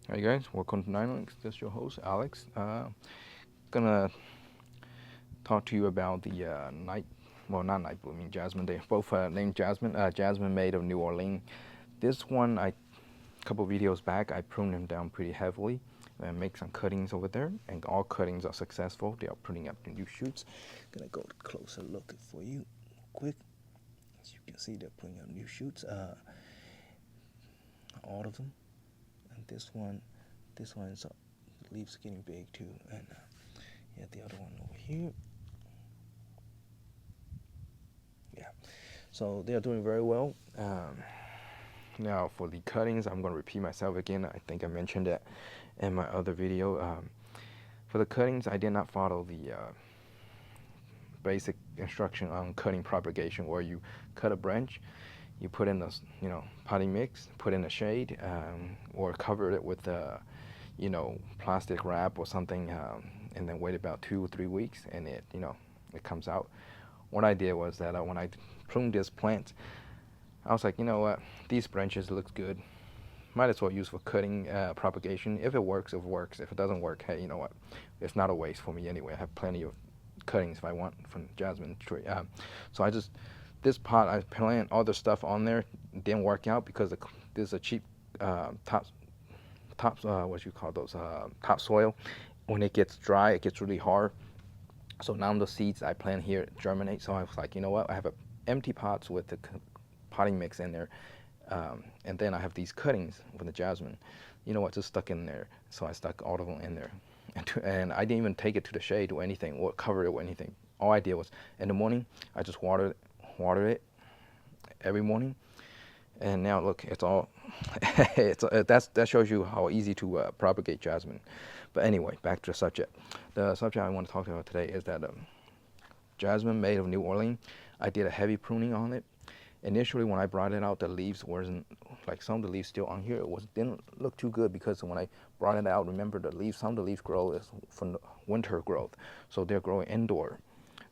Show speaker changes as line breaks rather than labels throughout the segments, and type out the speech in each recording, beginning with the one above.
Hey guys, welcome to Nine Links. This is your host Alex. Gonna talk to you about the not night blooming jasmine. They both named Jasmine. Jasmine Maid of New Orleans. This one, a couple videos back, I pruned them down pretty heavily and make some cuttings over there, and all cuttings are successful. They are pruning up the new shoots. Gonna go closer look for you, quick. As you can see, they're putting up new shoots. All of them. And this one's the leaves getting big too, and yeah, the other one over here. Yeah, so they are doing very well. Now for the cuttings, I'm going to repeat myself again. I think I mentioned that in my other video. For the cuttings, I did not follow the basic instruction on cutting propagation, where you cut a branch, you put in the potting mix, put in a shade, or cover it with plastic wrap or something, and then wait about 2 or 3 weeks, and it comes out. What I did was that when I pruned this plant, I was like, you know what, these branches looks good. Might as well use for cutting propagation. If it works, it works. If it doesn't work, hey, you know what? It's not a waste for me anyway. I have plenty of cuttings if I want from jasmine tree. So this pot, I plant all the stuff on there. It didn't work out because this is a cheap top what you call those topsoil. When it gets dry, it gets really hard. So now the seeds I plant here germinate. So I was like, you know what? I have empty pots with the potting mix in there, and then I have these cuttings with the jasmine. You know what? Just stuck in there. So I stuck all of them in there, and I didn't even take it to the shade or anything, or cover it or anything. All I did was in the morning I just watered it every morning, and now look, it's all that shows you how easy to propagate jasmine. But anyway, back to the subject. The subject I want to talk about today is that Jasmine Maid of New Orleans. I did a heavy pruning on it. Initially, when I brought it out, the leaves wasn't, like some of the leaves still on here, didn't look too good, because when I brought it out, remember the leaves, some of the leaves grow is from the winter growth, so they're growing indoor.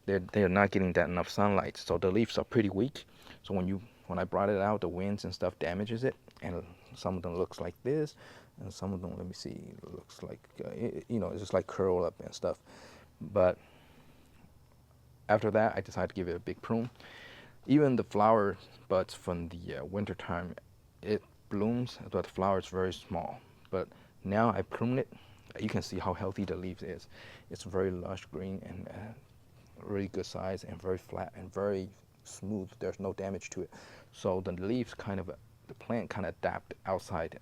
They're not getting that enough sunlight, so the leaves are pretty weak. So when I brought it out, the winds and stuff damages it, and some of them looks like this, and some of them, let me see, looks like it's just like curl up and stuff. But after that, I decided to give it a big prune. Even the flower buds from the winter time, it blooms, but the flower is very small. But now I prune it, you can see how healthy the leaves is. It's very lush green and really good size, and very flat and very smooth. There's no damage to it. So the leaves the plant kind of adapt outside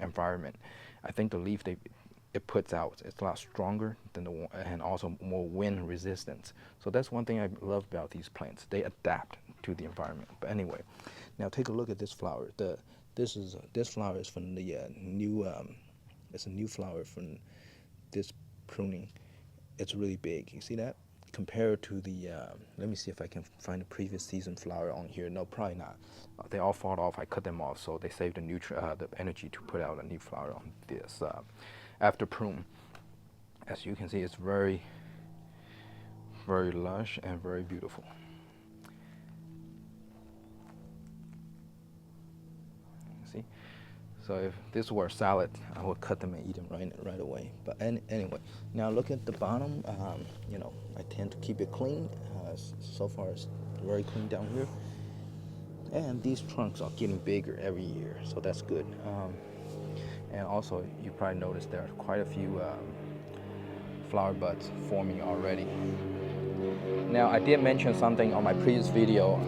environment. I think the leaf it puts out, it's a lot stronger than and also more wind resistance. So that's one thing I love about these plants. They adapt to the environment. But anyway, now take a look at this flower. This flower is from the new. It's a new flower from this pruning. It's really big. You see that? Compared to the, let me see if I can find the previous season flower on here. No, probably not. They all fall off. I cut them off, so they save the energy to put out a new flower on this after prune. As you can see, it's very, very lush and very beautiful. See? So if this were a salad, I would cut them and eat them right away. But anyway, now look at the bottom. I tend to keep it clean. So far, it's very clean down here. And these trunks are getting bigger every year, so that's good. And also, you probably noticed there are quite a few flower buds forming already. Now, I did mention something on my previous video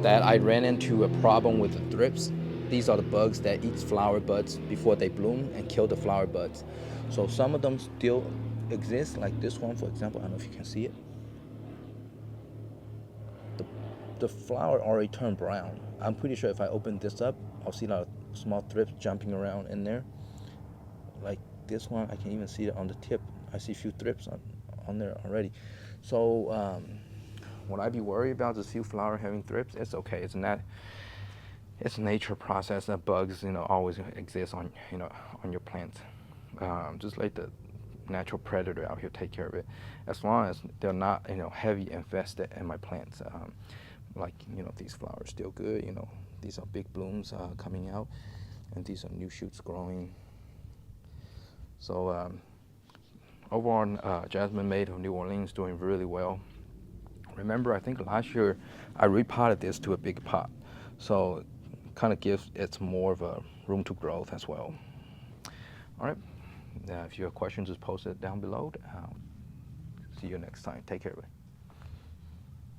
that I ran into a problem with the thrips. These are the bugs that eat flower buds before they bloom and kill the flower buds. So some of them still exist, like this one, for example. I don't know if you can see it. The flower already turned brown. I'm pretty sure if I open this up, I'll see a lot of small thrips jumping around in there. Like this one, I can even see it on the tip. I see a few thrips on there already. So would I be worried about this few flower having thrips? It's okay. It's a nature process that bugs always exist on on your plants. Just like the natural predator out here take care of it, as long as they're not heavy infested in my plants. Like these flowers still good. These are big blooms coming out, and these are new shoots growing. So overall, Jasmine Maid of New Orleans doing really well. Remember, I think last year I repotted this to a big pot, so kind of gives it more of a room to growth as well. All right, if you have questions, just post it down below. See you next time. Take care of it.